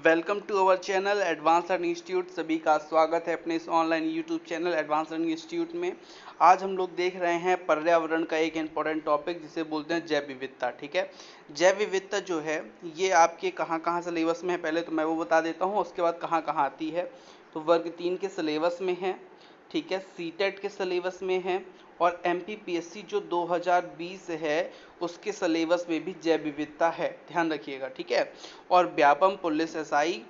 Welcome to our channel advance learning institute. सभी का स्वागत है अपने इस online YouTube channel advance learning institute में। आज हम लोग देख रहे हैं पर्यावरण का एक इम्पॉर्टेंट टॉपिक जिसे बोलते हैं जैव विविधता। ठीक है, जैव विविधता जो है ये आपके कहाँ कहाँ सिलेबस में है पहले तो मैं वो बता देता हूँ, उसके बाद कहाँ कहाँ आती है। तो वर्ग 3 के सिलेबस में है, ठीक है, सीटेट के सिलेबस में है और एमपीपीएससी जो 2020 है उसके सिलेबस में भी जैव विविधता है, ध्यान रखिएगा। ठीक है, और Vyapam, police, SI,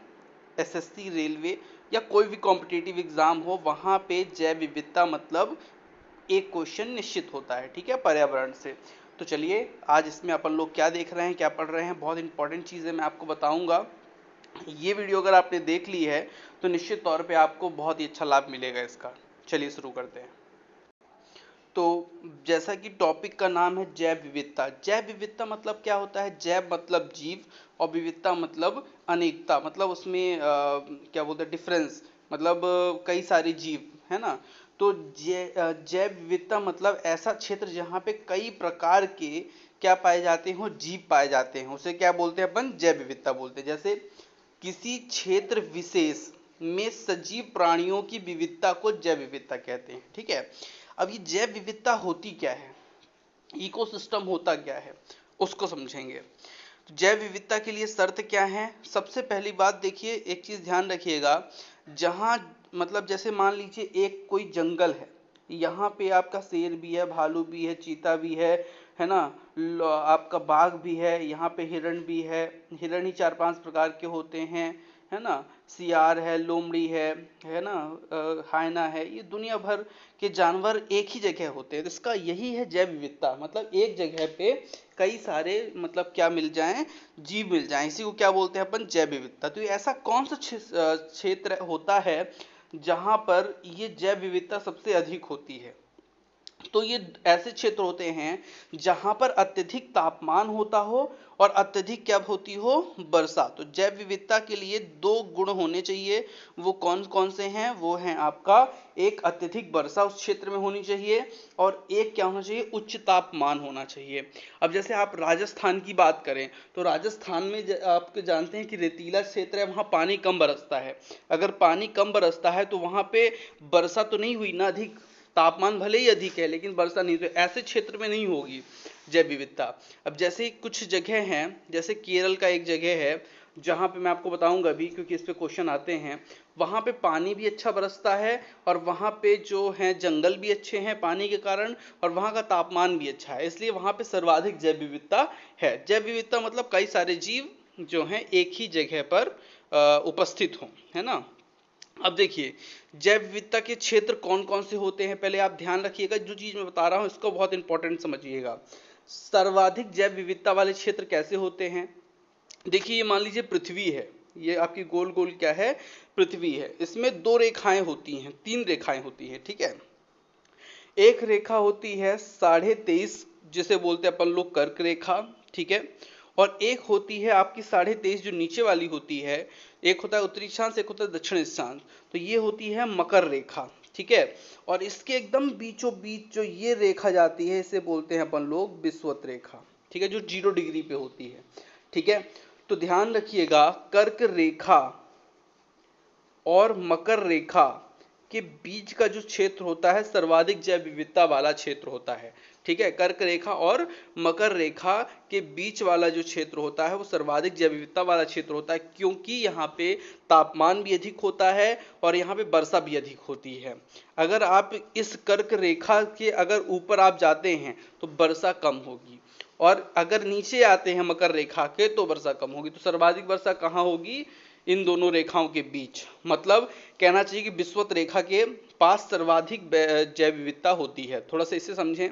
SSC, railway या कोई भी कॉम्पिटिटिव एग्जाम हो वहाँ पे जैव विविधता मतलब एक क्वेश्चन निश्चित होता है। ठीक है, पर्यावरण से। तो चलिए आज इसमें अपन लोग क्या देख रहे हैं, क्या पढ़ रहे हैं, बहुत इंपॉर्टेंट चीज़ें मैं आपको बताऊंगा। ये वीडियो अगर आपने देख ली है तो निश्चित तौर पे आपको बहुत ही अच्छा लाभ मिलेगा इसका। चलिए शुरू करते हैं। तो जैसा कि टॉपिक का नाम है जैव विविधता। जैव विविधता मतलब क्या होता है? जैव मतलब जीव और विविधता मतलब अनेकता, मतलब उसमें क्या बोलते हैं, डिफरेंस, मतलब कई सारे जीव है ना। तो जैव विविधता मतलब ऐसा क्षेत्र जहाँ पे कई प्रकार के क्या पाए जाते हो, जीव पाए जाते हैं, उसे क्या बोलते हैं अपन? जैव विविधता बोलते हैं। जैसे किसी क्षेत्र विशेष में सजीव प्राणियों की विविधता को जैव विविधता कहते हैं। ठीक है, अब ये जैव विविधता होती क्या है, इकोसिस्टम होता क्या है, उसको समझेंगे। तो जैव विविधता के लिए शर्त क्या है? सबसे पहली बात देखिए, एक चीज ध्यान रखिएगा, जहां मतलब जैसे मान लीजिए एक कोई जंगल है, यहाँ पे आपका शेर भी है, भालू भी है, चीता भी है ना, आपका बाघ भी है, यहाँ पे हिरण भी हिरण ही 4-5 प्रकार के होते हैं, है ना, सियार है, लोमड़ी है ना, हायना है, ये दुनिया भर के जानवर एक ही जगह होते हैं। तो इसका यही है जैव विविधता, मतलब एक जगह पे कई सारे मतलब क्या मिल जाएं, जीव मिल जाएं, इसी को क्या बोलते हैं अपन? जैव विविधता। तो ऐसा कौन सा क्षेत्र होता है जहां पर ये जैव विविधता सबसे अधिक होती है? तो ये ऐसे क्षेत्र होते हैं जहां पर अत्यधिक तापमान होता हो और अत्यधिक क्या होती हो? वर्षा। तो जैव विविधता के लिए 2 गुण होने चाहिए, वो कौन कौन से हैं? वो हैं आपका, एक अत्यधिक वर्षा उस क्षेत्र में होनी चाहिए और एक क्या होना चाहिए? उच्च तापमान होना चाहिए। अब जैसे आप राजस्थान की बात करें तो राजस्थान में आप जानते हैं कि रेतीला क्षेत्र है, वहां पानी कम बरसता है। अगर पानी कम बरसता है तो वहां पे वर्षा तो नहीं हुई ना अधिक, तापमान भले ही अधिक है लेकिन वर्षा नहीं, तो ऐसे क्षेत्र में नहीं होगी जैव विविधता। अब जैसे कुछ जगह हैं, जैसे केरल का एक जगह है जहां पे मैं आपको बताऊंगा अभी क्योंकि इस पे क्वेश्चन आते हैं, वहां पे पानी भी अच्छा बरसता है और वहां पे जो है जंगल भी अच्छे हैं पानी के कारण और वहां का तापमान भी अच्छा है, इसलिए वहां पे सर्वाधिक जैव विविधता है। जैव विविधता मतलब कई सारे जीव जो हैं एक ही जगह पर उपस्थित हों, है ना। अब देखिए जैव विविधता के क्षेत्र कौन कौन से होते हैं, पहले आप ध्यान रखिएगा, जो चीज मैं बता रहा हूं इसको बहुत इंपॉर्टेंट समझिएगा। सर्वाधिक जैव विविधता वाले क्षेत्र कैसे होते हैं? देखिए ये मान लीजिए पृथ्वी है, ये आपकी गोल गोल क्या है? पृथ्वी है। इसमें 2 रेखाएं होती हैं, 3 रेखाएं होती हैं, ठीक है। एक रेखा होती है 23.5 जिसे बोलते हैं अपन लोग कर्क रेखा, ठीक है, और एक होती है आपकी 23.5 जो नीचे वाली होती है, एक होता है उत्तरी अक्षांश, एक होता है दक्षिण अक्षांश, तो ये होती है मकर रेखा, ठीक है। और इसके एकदम बीचों बीच जो ये रेखा जाती है इसे बोलते हैं अपन लोग विषुवत रेखा, ठीक है, जो 0 डिग्री पे होती है, ठीक है। तो ध्यान रखिएगा कर्क रेखा और मकर रेखा के बीच का जो क्षेत्र होता है सर्वाधिक जैव विविधता वाला क्षेत्र होता है, ठीक है। कर्क रेखा और मकर रेखा के बीच वाला जो क्षेत्र होता है वो सर्वाधिक जैव विविधता वाला क्षेत्र होता है, क्योंकि यहाँ पे तापमान भी अधिक होता है और यहाँ पे वर्षा भी अधिक होती है। अगर आप इस कर्क रेखा के अगर ऊपर आप जाते हैं तो वर्षा कम होगी और अगर नीचे आते हैं मकर रेखा के तो वर्षा कम होगी। तो सर्वाधिक वर्षा कहाँ होगी? इन दोनों रेखाओं के बीच, मतलब कहना चाहिए कि विषुवत रेखा के पास सर्वाधिक जैव विविधता होती है। थोड़ा सा इसे समझें,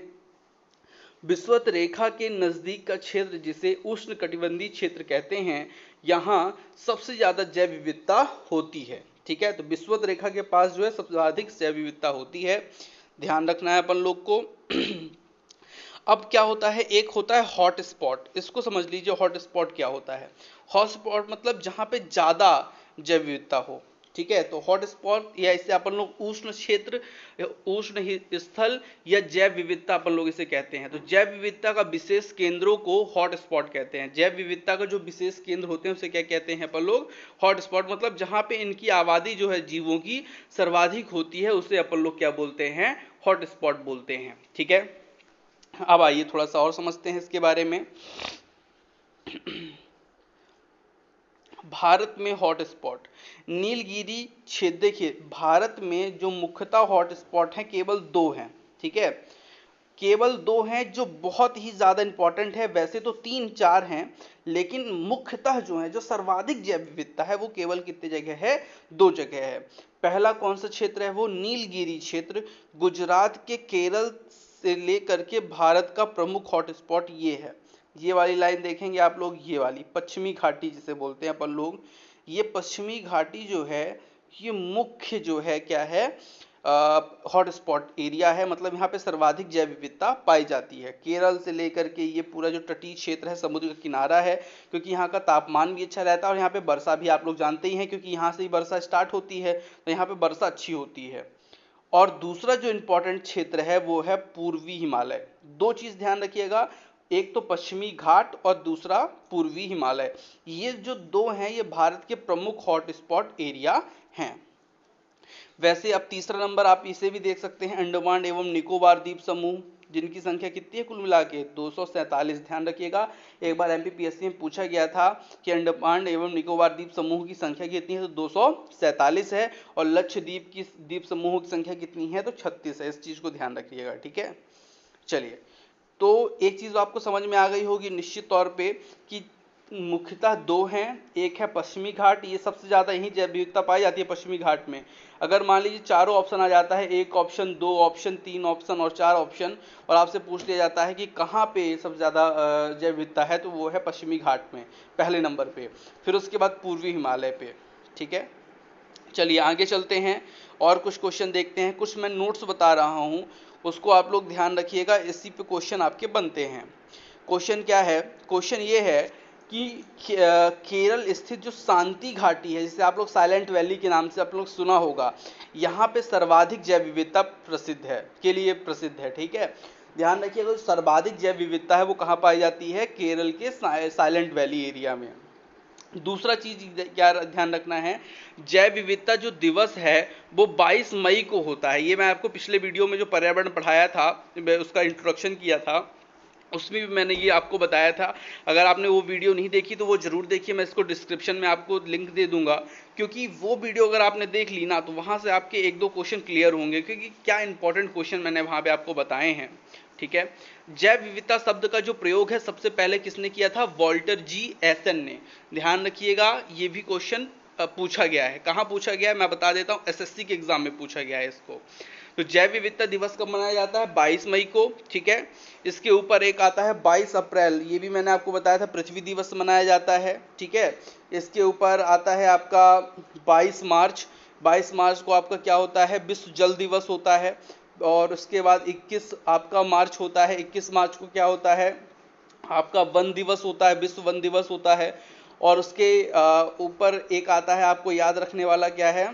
विषुवत रेखा के नजदीक का क्षेत्र जिसे उष्णकटिबंधीय क्षेत्र कहते हैं, यहाँ सबसे ज्यादा जैव विविधता होती है, ठीक है। तो विषुवत रेखा के पास जो है सबसे अधिक जैव विविधता होती है, ध्यान रखना है अपन लोग को। अब क्या होता है, एक होता है हॉट स्पॉट, इसको समझ लीजिए हॉट स्पॉट क्या होता है। हॉट स्पॉट मतलब जहां पे ज्यादा जैव विविधता हो, ठीक है। तो हॉट स्पॉट या इसे अपन लोग उष्ण क्षेत्र, स्थल या जैव विविधता अपन लोग इसे कहते हैं। तो जैव विविधता का विशेष केंद्रों को हॉट स्पॉट कहते हैं। जैव विविधता का जो विशेष केंद्र होते हैं उसे क्या कहते हैं अपन लोग? Hot spot. मतलब जहां पे इनकी आबादी जो है जीवों की सर्वाधिक होती है उसे अपन लोग क्या बोलते हैं? हॉट स्पॉट बोलते हैं। ठीक है। अब आइए थोड़ा सा और समझते हैं इसके बारे में। भारत में हॉट स्पॉट, नीलगिरी क्षेत्र। देखिए भारत में जो मुख्यतः हॉट स्पॉट हैं केवल 2 हैं। ठीक है, केवल 2 हैं जो बहुत ही ज्यादा इंपॉर्टेंट है। वैसे तो 3-4 हैं, लेकिन मुख्यतः जो है, जो सर्वाधिक जैव विविधता है, वो केवल कितने जगह है? 2 जगह है। पहला कौन सा क्षेत्र है? वो नीलगिरी क्षेत्र, गुजरात के केरल से लेकर के भारत का प्रमुख हॉटस्पॉट ये है। ये वाली लाइन देखेंगे आप लोग, ये वाली पश्चिमी घाटी जिसे बोलते हैं अपन लोग, ये पश्चिमी घाटी जो है ये मुख्य जो है क्या है? हॉटस्पॉट एरिया है। मतलब यहाँ पे सर्वाधिक जैव विविधता पाई जाती है। केरल से लेकर के ये पूरा जो तटीय क्षेत्र है, समुद्र का किनारा है, क्योंकि यहाँ का तापमान भी अच्छा रहता है और यहाँ पे वर्षा भी आप लोग जानते ही हैं, क्योंकि यहाँ से ही वर्षा स्टार्ट होती है, तो यहाँ पे वर्षा अच्छी होती है। और दूसरा जो इंपॉर्टेंट क्षेत्र है वो है पूर्वी हिमालय। 2 चीज ध्यान रखिएगा, एक तो पश्चिमी घाट और दूसरा पूर्वी हिमालय। ये जो 2 हैं ये भारत के प्रमुख हॉटस्पॉट एरिया हैं। वैसे अब तीसरा नंबर आप इसे भी देख सकते हैं, अंडमान एवं निकोबार द्वीप समूह, जिनकी संख्या कितनी है कुल मिला के? 247। ध्यान रखिएगा, एक बार एमपीपीएससी में पूछा गया था कि अंडमान एवं निकोबार द्वीप समूह की संख्या कितनी है, तो 247 है। और लक्षद्वीप की द्वीप समूह की संख्या कितनी है, तो 36 है। इस चीज को ध्यान रखिएगा। ठीक है, चलिए। तो एक चीज आपको समझ में आ गई होगी निश्चित तौर पे कि मुख्यतः 2 हैं। एक है पश्चिमी घाट, ये सबसे ज्यादा यही जैव विविधता पाई जाती है पश्चिमी घाट में। अगर मान लीजिए चारों ऑप्शन आ जाता है, 1 ऑप्शन, 2 ऑप्शन, 3 ऑप्शन और 4 ऑप्शन, और आपसे पूछ लिया जाता है कि कहाँ पे सबसे ज्यादा जैव विविधता है, तो वो है पश्चिमी घाट में पहले नंबर पे, फिर उसके बाद पूर्वी हिमालय पे। ठीक है, चलिए आगे चलते हैं और कुछ क्वेश्चन देखते हैं। कुछ मैं नोट्स बता रहा हूँ, उसको आप लोग ध्यान रखिएगा, इसी पे क्वेश्चन आपके बनते हैं। क्वेश्चन क्या है? क्वेश्चन ये है कि केरल स्थित जो शांति घाटी है, जिसे आप लोग साइलेंट वैली के नाम से आप लोग सुना होगा, यहाँ पे सर्वाधिक जैव विविधता प्रसिद्ध है, के लिए प्रसिद्ध है। ठीक है, ध्यान रखिएगा, जो सर्वाधिक जैव विविधता है वो कहाँ पाई जाती है? केरल के साइलेंट वैली एरिया में। दूसरा चीज क्या ध्यान रखना है, जैव विविधता जो दिवस है वो 22 मई को होता है। ये मैं आपको पिछले वीडियो में जो पर्यावरण पढ़ाया था, उसका इंट्रोडक्शन किया था, उसमें भी मैंने ये आपको बताया था। अगर आपने वो वीडियो नहीं देखी तो वो जरूर देखिए, मैं इसको डिस्क्रिप्शन में आपको लिंक दे दूंगा, क्योंकि वो वीडियो अगर आपने देख ली ना तो वहां से आपके 1-2 क्वेश्चन क्लियर होंगे, क्योंकि क्या इंपॉर्टेंट क्वेश्चन मैंने वहां पे आपको बताए हैं। ठीक है, जैव विविधता शब्द का जो प्रयोग है सबसे पहले किसने किया था? वॉल्टर जी एसन ने। ध्यान रखिएगा, ये भी क्वेश्चन पूछा गया है। कहाँ पूछा गया है मैं बता देता हूँ, एसएससी के एग्जाम में पूछा गया है इसको। तो जैव विविधता दिवस कब मनाया जाता है? 22 मई को। ठीक है, इसके ऊपर एक आता है 22 अप्रैल, ये भी मैंने आपको बताया था, पृथ्वी दिवस मनाया जाता है। ठीक है, इसके ऊपर आता है आपका 22 मार्च। 22 मार्च को आपका क्या होता है? विश्व जल दिवस होता है। और उसके बाद 21 आपका मार्च होता है। 21 मार्च को क्या होता है? आपका वन दिवस होता है, विश्व वन दिवस होता है। और उसके ऊपर एक आता है, आपको याद रखने वाला क्या है,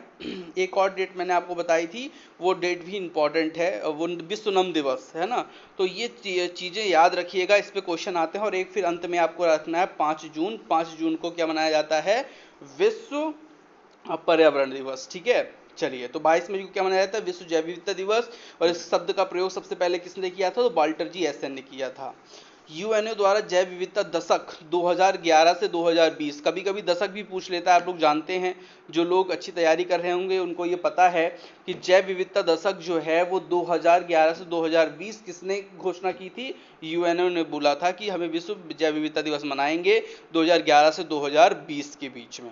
एक और डेट मैंने आपको बताई थी, वो डेट भी इंपॉर्टेंट है, वो विश्व नम दिवस है ना। तो ये चीजें याद रखिएगा, इस पे क्वेश्चन आते हैं। और एक फिर अंत में आपको रखना है 5 जून। 5 जून को क्या मनाया जाता है? विश्व पर्यावरण दिवस। ठीक है, चलिए। तो 22 मई को क्या मनाया जाता है? विश्व जैव विविधता दिवस। और इस शब्द का प्रयोग सबसे पहले किसने किया था? तो वाल्टर जी एसन ने किया था। यूएनओ द्वारा जैव विविधता दशक 2011 से 2020, कभी कभी दशक भी पूछ लेता है, आप लोग जानते हैं, जो लोग अच्छी तैयारी कर रहे होंगे उनको ये पता है कि जैव विविधता दशक जो है वो 2011 से 2020 किसने घोषणा की थी? यूएनओ ने बोला था कि हमें विश्व जैव विविधता दिवस मनाएंगे 2011 से 2020 के बीच में।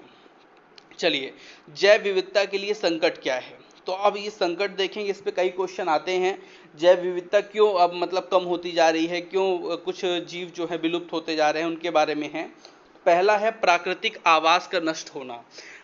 चलिए, जैव विविधता के लिए संकट क्या है? तो अब ये संकट देखेंगे, इस पे कई क्वेश्चन आते हैं। जैव विविधता क्यों अब मतलब कम होती जा रही है, क्यों कुछ जीव जो है विलुप्त होते जा रहे हैं, उनके बारे में है। पहला है प्राकृतिक आवास का नष्ट होना।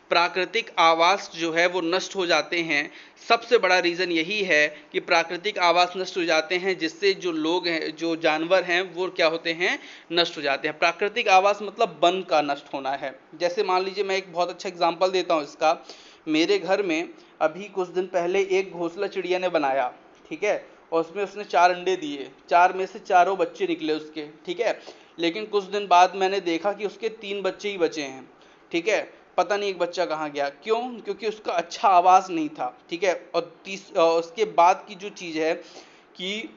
प्राकृतिक आवास जो है वो नष्ट हो जाते हैं। सबसे बड़ा रीजन यही है कि प्राकृतिक आवास नष्ट हो जाते हैं, जिससे जो लोग हैं, जो जानवर हैं, वो क्या होते हैं? नष्ट हो जाते हैं। प्राकृतिक आवास मतलब वन का नष्ट होना है। जैसे मान लीजिए, मैं एक बहुत अच्छा एग्जांपल देता हूं इसका। मेरे घर में अभी कुछ दिन पहले एक घोंसला चिड़िया ने बनाया, ठीक है, और उसमें उसने 4 अंडे दिए, 4 में से चारों बच्चे निकले उसके, ठीक है। लेकिन कुछ दिन बाद मैंने देखा कि उसके 3 बच्चे ही बचे हैं, ठीक है। पता नहीं एक बच्चा कहाँ गया, क्यों? क्योंकि उसका अच्छा आवाज़ नहीं था, ठीक है। और उसके बाद की जो चीज़ है कि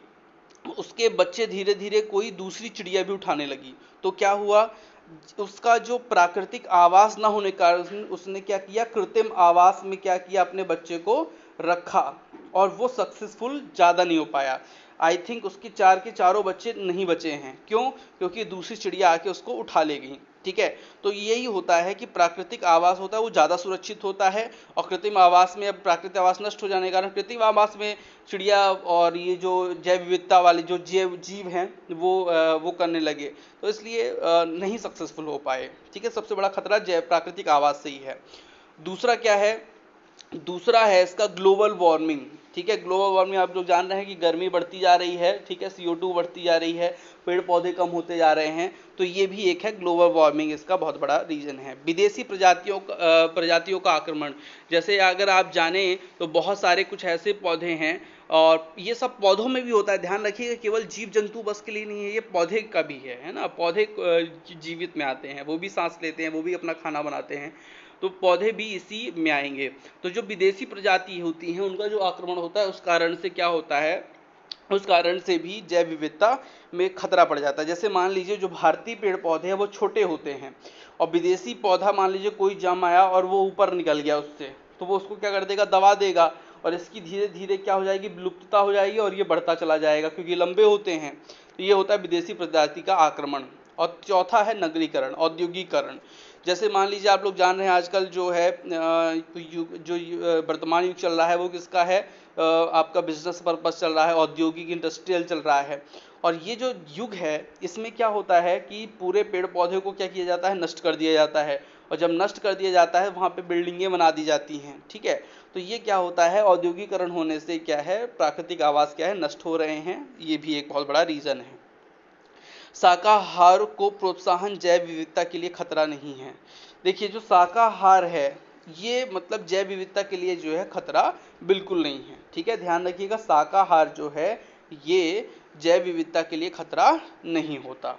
उसके बच्चे धीरे धीरे कोई दूसरी चिड़िया भी उठाने लगी। तो क्या हुआ, उसका जो प्राकृतिक आवास ना होने के कारण उसने क्या किया, कृत्रिम आवास में क्या किया, अपने बच्चे को रखा, और वो सक्सेसफुल ज्यादा नहीं हो पाया। आई थिंक उसके 4 के चारों बच्चे नहीं बचे हैं, क्यों? क्योंकि दूसरी चिड़िया आके उसको उठा ले गई, ठीक है। तो यही होता है कि प्राकृतिक आवास होता है वो ज्यादा सुरक्षित होता है, और कृत्रिम आवास में, अब प्राकृतिक आवास नष्ट हो जाने के कारण कृत्रिम आवास में चिड़िया और ये जो जैव विविधता वाले जो जीव हैं वो करने लगे, तो इसलिए नहीं सक्सेसफुल हो पाए, ठीक है। सबसे बड़ा खतरा जैव प्राकृतिक आवास से ही है। दूसरा क्या है, दूसरा है इसका ग्लोबल वार्मिंग, ठीक है। ग्लोबल वार्मिंग आप लोग जान रहे हैं कि गर्मी बढ़ती जा रही है, ठीक है, CO2 बढ़ती जा रही है, पेड़ पौधे कम होते जा रहे हैं, तो ये भी एक है ग्लोबल वार्मिंग, इसका बहुत बड़ा रीजन है। विदेशी प्रजातियों का आक्रमण, जैसे अगर आप जाने तो बहुत सारे कुछ ऐसे पौधे हैं, और ये सब पौधों में भी होता है, ध्यान रखिएगा, केवल जीव जंतु बस के लिए नहीं है, ये पौधे का भी है ना। पौधे जीवित में आते हैं, वो भी सांस लेते हैं, वो भी अपना खाना बनाते हैं, तो पौधे भी इसी में आएंगे। तो जो विदेशी प्रजाति होती हैं उनका जो आक्रमण होता है उस कारण से क्या होता है, उस कारण से भी जैव विविधता में खतरा पड़ जाता है। जैसे मान लीजिए जो भारतीय पेड़ पौधे हैं वो छोटे होते हैं, और विदेशी पौधा मान लीजिए कोई जम आया और वो ऊपर निकल गया उससे, तो वो उसको क्या कर देगा, दबा देगा, और इसकी धीरे धीरे क्या हो जाएगी, विलुप्तता हो जाएगी, और ये बढ़ता चला जाएगा क्योंकि लंबे होते हैं। तो ये होता है विदेशी प्रजाति का आक्रमण। और चौथा है नगरीकरण, औद्योगिकरण। जैसे मान लीजिए आप लोग जान रहे हैं आजकल जो है वर्तमान युग चल रहा है वो किसका है, आपका बिजनेस पर्पस चल रहा है, औद्योगिक इंडस्ट्रियल चल रहा है। और ये जो युग है इसमें क्या होता है कि पूरे पेड़ पौधे को क्या किया जाता है, नष्ट कर दिया जाता है, और जब नष्ट कर दिया जाता है वहाँ पे बिल्डिंगें बना दी जाती हैं, ठीक है। तो ये क्या होता है, औद्योगिकरण होने से क्या है, प्राकृतिक आवास क्या है, नष्ट हो रहे हैं, ये भी एक बहुत बड़ा रीजन है। शाकाहार को प्रोत्साहन जैव विविधता के लिए खतरा नहीं है। देखिए जो शाकाहार है ये मतलब जैव विविधता के लिए जो है खतरा बिल्कुल नहीं है, ठीक है। ध्यान रखिएगा, शाकाहार जो है ये जैव विविधता के लिए खतरा नहीं होता।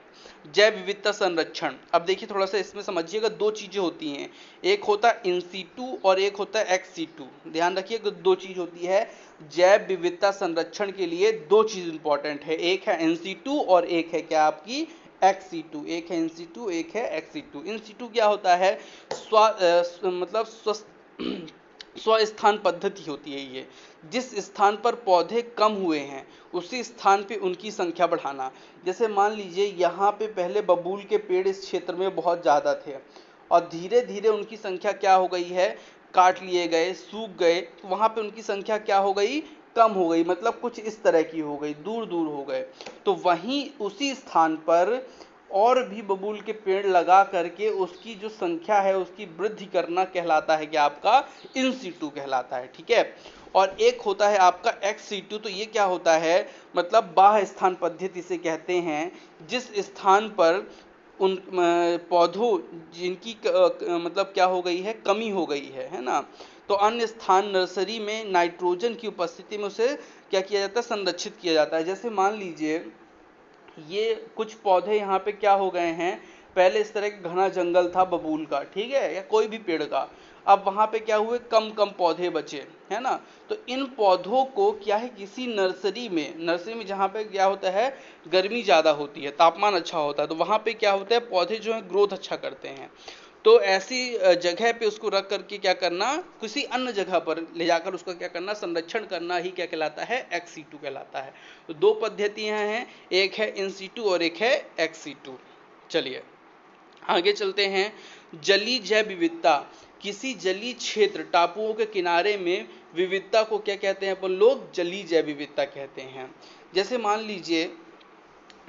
जैव विविधता संरक्षण, अब देखिए थोड़ा सा इसमें समझिएगा, 2 चीजें होती हैं, एक होता है इन सीटू और एक होता है एक्स सीटू। ध्यान रखिए 2 चीज होती है। जैव विविधता संरक्षण के लिए 2 चीज इंपॉर्टेंट है, एक है NC2 और एक है क्या आपकी XC2। एक है NC2, एक है XC2। NC2 क्या होता है, मतलब स्वस्थान पद्धति होती है ये, जिस स्थान पर पौधे कम हुए हैं उसी स्थान पे उनकी संख्या बढ़ाना। जैसे मान लीजिए यहाँ पे पहले बबूल के पेड़ इस क्षेत्र में बहुत ज़्यादा थे, और धीरे धीरे उनकी संख्या क्या हो गई है, काट लिए गए, सूख गए, तो वहाँ पे उनकी संख्या क्या हो गई, कम हो गई, मतलब कुछ इस तरह की हो गई, दूर दूर हो गए। तो वहीं उसी स्थान पर और भी बबूल के पेड़ लगा करके उसकी जो संख्या है उसकी वृद्धि करना कहलाता है कि आपका इन सीटू कहलाता है, ठीक है। और एक होता है आपका एक्स सीटू, तो ये क्या होता है, मतलब बाह्य स्थान पद्धति से कहते हैं, जिस स्थान पर उन पौधों जिनकी मतलब क्या हो गई है, कमी हो गई है ना, तो अन्य स्थान नर्सरी में नाइट्रोजन की उपस्थिति में उसे क्या किया जाता है, संरक्षित किया जाता है। जैसे मान लीजिए ये कुछ पौधे यहाँ पे क्या हो गए हैं, पहले इस तरह का घना जंगल था बबूल का, ठीक है, या कोई भी पेड़ का, अब वहाँ पे क्या हुए, कम कम पौधे बचे, है ना। तो इन पौधों को क्या है, किसी नर्सरी में जहाँ पे क्या होता है, गर्मी ज़्यादा होती है, तापमान अच्छा होता है, तो वहाँ पे क्या होता है, पौधे जो है ग्रोथ अच्छा करते हैं। तो ऐसी जगह पे उसको रख करके क्या करना, किसी अन्य जगह पर ले जाकर उसका क्या करना, संरक्षण करना ही क्या कहलाता है, एक्स-सीटू कहलाता है। तो 2 पद्धतियां हैं, एक है इन-सीटू और एक है एक्स-सीटू। चलिए आगे चलते हैं। जलीय जैव विविधता, किसी जलीय क्षेत्र, टापुओं के किनारे में विविधता को क्या कहते हैं अपन लोग, जलीय जैव विविधता कहते हैं। जैसे मान लीजिए,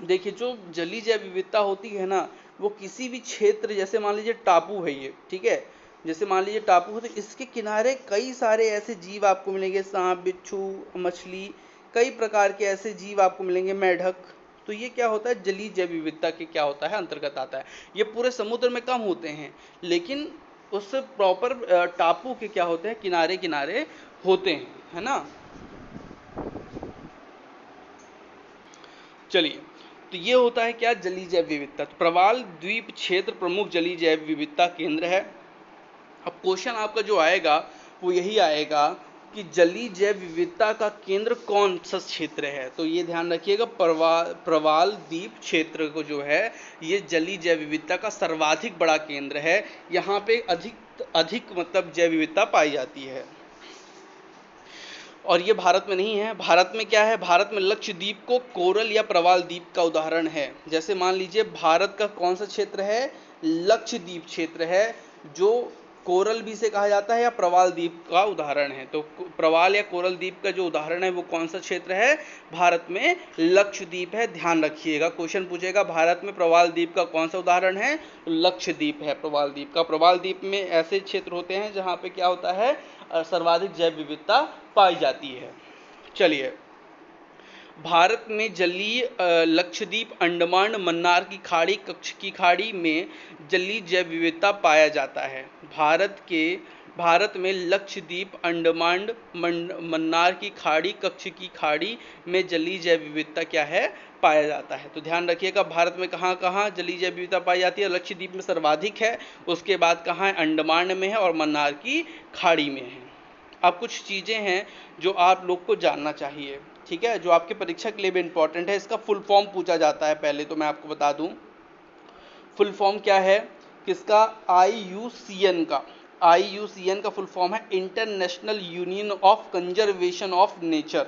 देखिए जो जलीय जैव विविधता होती है ना, वो किसी भी क्षेत्र, जैसे मान लीजिए टापू है ये, ठीक है, जैसे मान लीजिए टापू है तो इसके किनारे कई सारे ऐसे जीव आपको मिलेंगे, सांप, बिच्छू, मछली, कई प्रकार के ऐसे जीव आपको मिलेंगे, मेढक। तो ये क्या होता है, जलीय जैव विविधता के क्या होता है, अंतर्गत आता है। ये पूरे समुद्र में कम होते हैं, लेकिन उस प्रॉपर टापू के क्या होते हैं, किनारे किनारे होते हैं, है ना। चलिए, तो ये होता है क्या, जलीय जैव विविधता। तो प्रवाल द्वीप क्षेत्र प्रमुख जलीय जैव विविधता केंद्र है। अब क्वेश्चन आपका जो आएगा वो यही आएगा कि जलीय जैव विविधता का केंद्र कौन सा क्षेत्र है। तो ये ध्यान रखिएगा, प्रवाल द्वीप क्षेत्र को जो है ये जलीय जैव विविधता का सर्वाधिक बड़ा केंद्र है। यहाँ पे अधिक अधिक मतलब जैव विविधता पाई जाती है। और ये भारत में नहीं है। भारत में क्या है, भारत में लक्षद्वीप को कोरल या प्रवाल द्वीप का उदाहरण है। जैसे मान लीजिए भारत का कौन सा क्षेत्र है, लक्षद्वीप क्षेत्र है, जो कोरल भी से कहा जाता है या प्रवाल द्वीप का उदाहरण है। तो प्रवाल या कोरल द्वीप का जो उदाहरण है वो कौन सा क्षेत्र है, भारत में लक्षद्वीप है। ध्यान रखिएगा, क्वेश्चन पूछेगा भारत में प्रवाल द्वीप का कौन सा उदाहरण है, लक्षद्वीप है प्रवाल द्वीप का। प्रवाल द्वीप में ऐसे क्षेत्र होते हैं जहाँ पे क्या होता है, सर्वाधिक जैव विविधता पाई जाती है। चलिए, भारत में जलीय लक्षद्वीप, अंडमान, मन्नार की खाड़ी, कच्छ की खाड़ी में जलीय जैव विविधता पाया जाता है। भारत में लक्षद्वीप, अंडमान, मन्नार की खाड़ी, कच्छ की खाड़ी में जलीय जैव विविधता क्या है, पाया जाता है। तो ध्यान रखिएगा, भारत में कहाँ कहाँ जलीय जैव विविधता पाई जाती है, लक्षद्वीप में सर्वाधिक है, उसके बाद कहाँ है, अंडमान में है और मन्नार की खाड़ी में है। अब कुछ चीज़ें हैं जो आप लोग को जानना चाहिए, ठीक है, जो आपके परीक्षा के लिए भी इंपॉर्टेंट है। इसका फुल फॉर्म पूछा जाता है, पहले तो मैं आपको बता दूं फुल फॉर्म क्या है किसका, IUCN का फुल फॉर्म है international union of conservation of nature,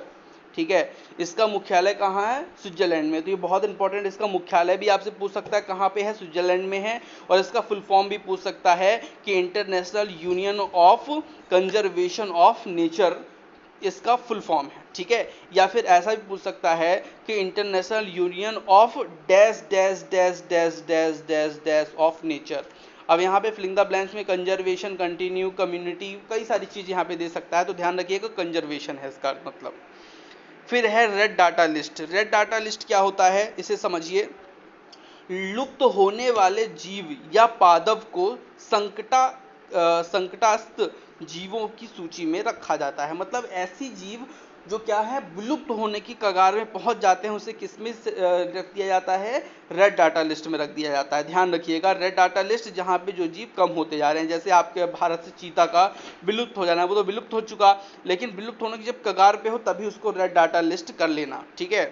ठीक है। इसका मुख्यालय कहाँ है, स्विट्जरलैंड में। तो ये बहुत इंपॉर्टेंट, इसका मुख्यालय भी आपसे पूछ सकता है कहाँ पे है, स्विट्जरलैंड में है। और इसका फुल फॉर्म भी पूछ सकता है कि international union of conservation of nature इसका फुल फॉर्म है, ठीक है। या फिर ऐसा भी पूछ सकता है कि international union of dash dash dash dash dash dash dash of nature. अब यहाँ पे फिलिंग द ब्लैंक्स में कंजर्वेशन, कंटिन्यू, कम्युनिटी, कई सारी चीज यहाँ पे दे सकता है। तो ध्यान रखिएगा कंजर्वेशन है इसका मतलब। फिर है red data list. Red data list क्या होता है, इसे समझिए। लुप्त होने वाले जीव या पादप को संकटास्थ जीवों की सूची में रखा जाता है। मतलब ऐसी जीव जो क्या है, विलुप्त होने की कगार में पहुंच जाते हैं, उसे किस में रख दिया जाता है, रेड डाटा लिस्ट में रख दिया जाता है। ध्यान रखिएगा, रेड डाटा लिस्ट जहां पे जो जीव कम होते जा रहे हैं, जैसे आपके भारत से चीता का विलुप्त हो जाना, वो तो विलुप्त हो चुका, लेकिन विलुप्त होने की जब कगार पे हो तभी उसको रेड डाटा लिस्ट कर लेना, ठीक है।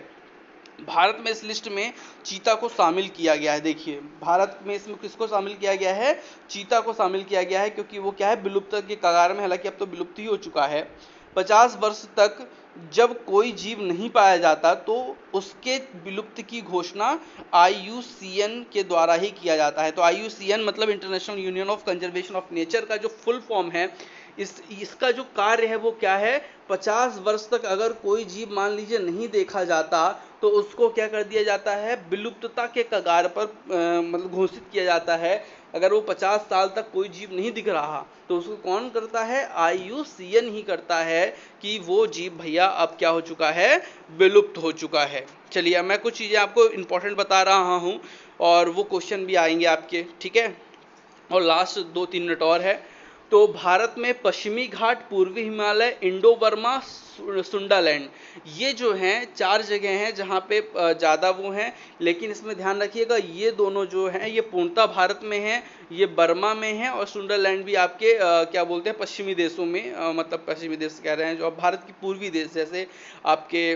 भारत में इस लिस्ट में चीता को शामिल किया गया है। देखिए, भारत में इसमें किसको शामिल किया गया है, चीता को शामिल किया गया है, क्योंकि वो क्या है, विलुप्त के कगार में, हालांकि अब तो विलुप्त ही हो चुका है। 50 वर्ष तक जब कोई जीव नहीं पाया जाता तो उसके विलुप्त की घोषणा IUCN के द्वारा ही किया जाता है। तो IUCN मतलब international union of conservation of nature का जो फुल फॉर्म है, इसका जो कार्य है वो क्या है, 50 वर्ष तक अगर कोई जीव मान लीजिए नहीं देखा जाता तो उसको क्या कर दिया जाता है, विलुप्तता के कगार पर मतलब घोषित किया जाता है। अगर वो 50 साल तक कोई जीव नहीं दिख रहा तो उसको कौन करता है, IUCN ही करता है कि वो जीव भैया अब क्या हो चुका है, विलुप्त हो चुका है। चलिए, अब मैं कुछ चीज़ें आपको इंपॉर्टेंट बता रहा हूँ और वो क्वेश्चन भी आएंगे आपके, ठीक है। और लास्ट 2-3 मिनट और है। तो भारत में पश्चिमी घाट, पूर्वी हिमालय, इंडो बर्मा, सुंडालैंड, ये जो हैं 4 जगह हैं जहाँ पे ज़्यादा वो हैं। लेकिन इसमें ध्यान रखिएगा, ये दोनों जो हैं ये पूर्णतः भारत में हैं, ये बर्मा में हैं, और सुंडालैंड भी आपके क्या बोलते हैं, पश्चिमी देशों में, मतलब पश्चिमी देश कह रहे हैं जो अब भारत की पूर्वी देश, जैसे आपके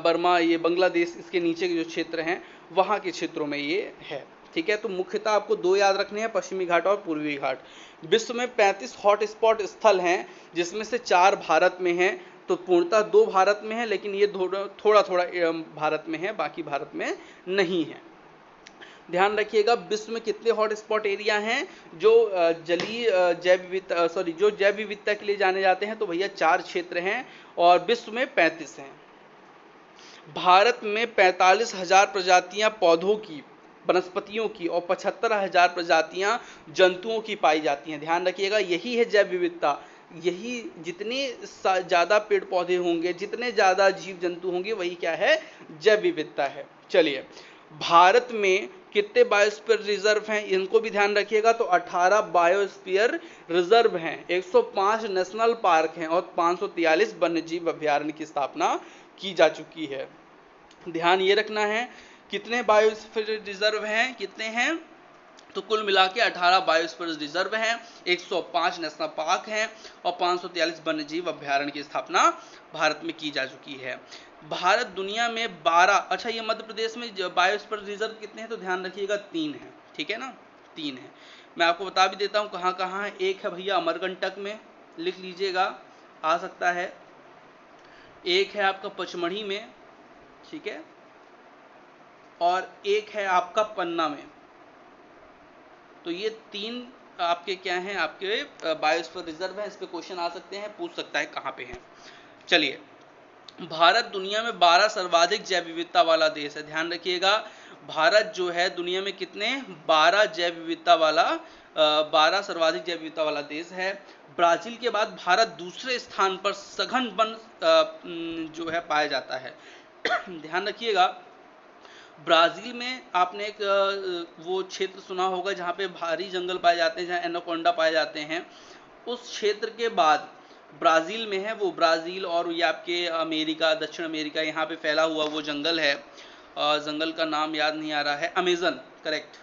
बर्मा, ये बांग्लादेश, इसके नीचे के जो क्षेत्र हैं वहाँ के क्षेत्रों में ये है, ठीक है। तो मुख्यतः आपको 2 याद रखने हैं, पश्चिमी घाट और पूर्वी घाट। विश्व में 35 हॉटस्पॉट स्थल हैं जिसमें से 4 भारत में हैं। तो पूर्णतः 2 भारत में है, लेकिन ये थोड़ा थोड़ा भारत में है, बाकी भारत में नहीं है। ध्यान रखिएगा, विश्व में कितने हॉटस्पॉट एरिया हैं जो जलीय जैव विविधता जो जैव विविधता के लिए जाने जाते हैं, तो भैया 4 क्षेत्र हैं और विश्व में 35 हैं। भारत में 45,000 प्रजातियां पौधों की, वनस्पतियों की और 75,000 प्रजातियां जंतुओं की पाई जाती हैं। ध्यान रखिएगा, यही है जैव विविधता। यही जितने ज़्यादा पेड़ पौधे होंगे, जितने ज़्यादा जीव जंतु होंगे, वही क्या है, जैव विविधता है। चलिए, भारत में कितने बायोस्फीयर रिजर्व हैं इनको भी ध्यान रखिएगा। तो 18 बायोस्फीयर रिजर्व हैं, 105 नेशनल पार्क हैं और 543 वन्यजीव अभ्यारण्य की स्थापना की जा चुकी है। ध्यान ये रखना है कितने बायोस्फीयर रिजर्व हैं, कितने हैं, तो कुल मिला के 18 बायोस्फीयर रिजर्व हैं, 105 नेशनल पार्क हैं और 543 वन्यजीव अभ्यारण्य की स्थापना भारत में की जा चुकी है। भारत दुनिया में 12, अच्छा ये मध्य प्रदेश में बायोस्फीयर रिजर्व कितने हैं, तो ध्यान रखिएगा 3 है, ठीक है ना, 3 है। मैं आपको बता भी देता हूँ कहाँ कहाँ है। एक है भैया अमरकंटक में, लिख लीजिएगा, आ सकता है। एक है आपका पचमढ़ी में, ठीक है, और एक है आपका पन्ना में। तो ये 3 आपके क्या हैं, आपके बायोस्फीयर रिजर्व है। इस पे क्वेश्चन आ सकते हैं, पूछ सकता है कहाँ पे हैं। चलिए, भारत दुनिया में 12 सर्वाधिक जैव विविधता वाला देश है। ध्यान रखिएगा, भारत जो है दुनिया में कितने, 12 जैव विविधता वाला 12 सर्वाधिक जैव विविधता वाला देश है। ब्राजील के बाद भारत दूसरे स्थान पर सघन वन जो है पाया जाता है। ध्यान रखिएगा, ब्राजील में आपने एक वो क्षेत्र सुना होगा जहाँ पे भारी जंगल पाए जाते हैं, जहाँ एनाकोंडा पाए जाते हैं। उस क्षेत्र के बाद ब्राजील में है वो, ब्राजील और ये आपके अमेरिका, दक्षिण अमेरिका, यहाँ पे फैला हुआ वो जंगल है। जंगल का नाम याद नहीं आ रहा है, अमेजन, करेक्ट,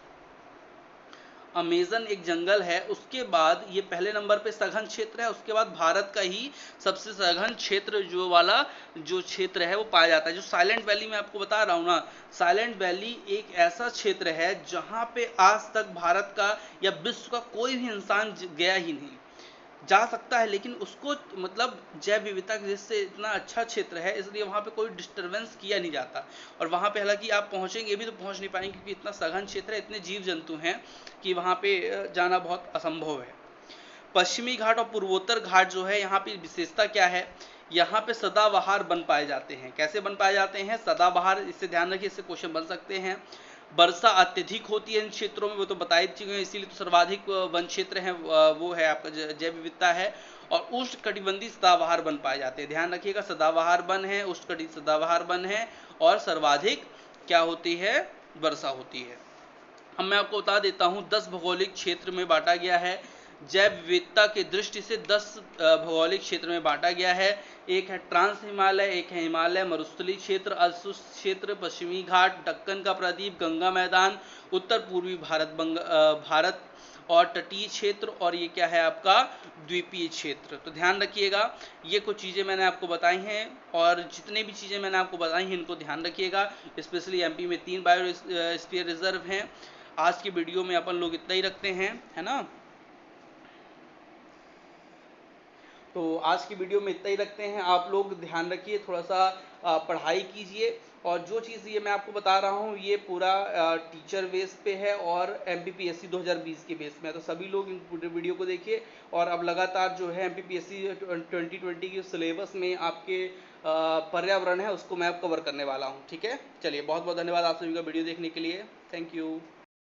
अमेजन एक जंगल है। उसके बाद ये पहले नंबर पे सघन क्षेत्र है, उसके बाद भारत का ही सबसे सघन क्षेत्र जो वाला जो क्षेत्र है वो पाया जाता है, जो साइलेंट वैली मैं आपको बता रहा हूँ ना। साइलेंट वैली एक ऐसा क्षेत्र है जहाँ पे आज तक भारत का या विश्व का कोई भी इंसान गया ही नहीं, जा सकता है लेकिन उसको मतलब जैव विविधता जैसे इतना अच्छा क्षेत्र है, इसलिए वहाँ पे कोई डिस्टरबेंस किया नहीं जाता। और वहाँ पे हालांकि आप पहुँचेंगे भी तो पहुँच नहीं पाएंगे, क्योंकि इतना सघन क्षेत्र है, इतने जीव जंतु हैं कि वहाँ पे जाना बहुत असंभव है। पश्चिमी घाट और पूर्वोत्तर घाट जो है, यहाँ पे विशेषता क्या है, यहाँ पे सदाबहार वन पाए जाते हैं। कैसे वन पाए जाते हैं, सदाबहार, इससे ध्यान रखिए, इससे क्वेश्चन बन सकते हैं। वर्षा अत्यधिक होती है इन क्षेत्रों में, वो तो बता ही चुके हैं, इसीलिए तो सर्वाधिक वन क्षेत्र है वो है आपका जैव विविधता है। और उष्ण कटिबंधीय सदाबहार वन पाए जाते हैं। ध्यान रखिएगा, सदाबहार वन है, उष्ण कटिबंधीय सदाबहार वन है और सर्वाधिक क्या होती है, वर्षा होती है। अब मैं आपको बता देता हूँ 10 भौगोलिक क्षेत्र में बांटा गया है। जैव विविधता के दृष्टि से 10 भौगोलिक क्षेत्र में बांटा गया है। एक है ट्रांस हिमालय, एक है हिमालय मरुस्थलीय क्षेत्र, अल्पशुष्क क्षेत्र, पश्चिमी घाट, दक्कन का प्रायद्वीप, गंगा मैदान, उत्तर पूर्वी भारत और तटीय क्षेत्र, और ये क्या है आपका द्वीपीय क्षेत्र। तो ध्यान रखिएगा, ये कुछ चीज़ें मैंने आपको बताई हैं और जितने भी चीज़ें मैंने आपको बताई हैं इनको ध्यान रखिएगा। स्पेशली एमपी में 3 बायोस्फीयर रिजर्व हैं। आज की वीडियो में अपन लोग इतना ही रखते हैं, है ना। तो आज की वीडियो में इतना ही रखते हैं। आप लोग ध्यान रखिए, थोड़ा सा पढ़ाई कीजिए, और जो चीज़ ये मैं आपको बता रहा हूँ ये पूरा टीचर बेस पे है और एमपीपीएससी 2020 के बेस में है। तो सभी लोग इन पूरे वीडियो को देखिए, और अब लगातार जो है एमपीपीएससी 2020 के सिलेबस में आपके पर्यावरण है उसको मैं अब कवर करने वाला हूँ, ठीक है। चलिए, बहुत बहुत धन्यवाद आप सभी का वीडियो देखने के लिए, थैंक यू।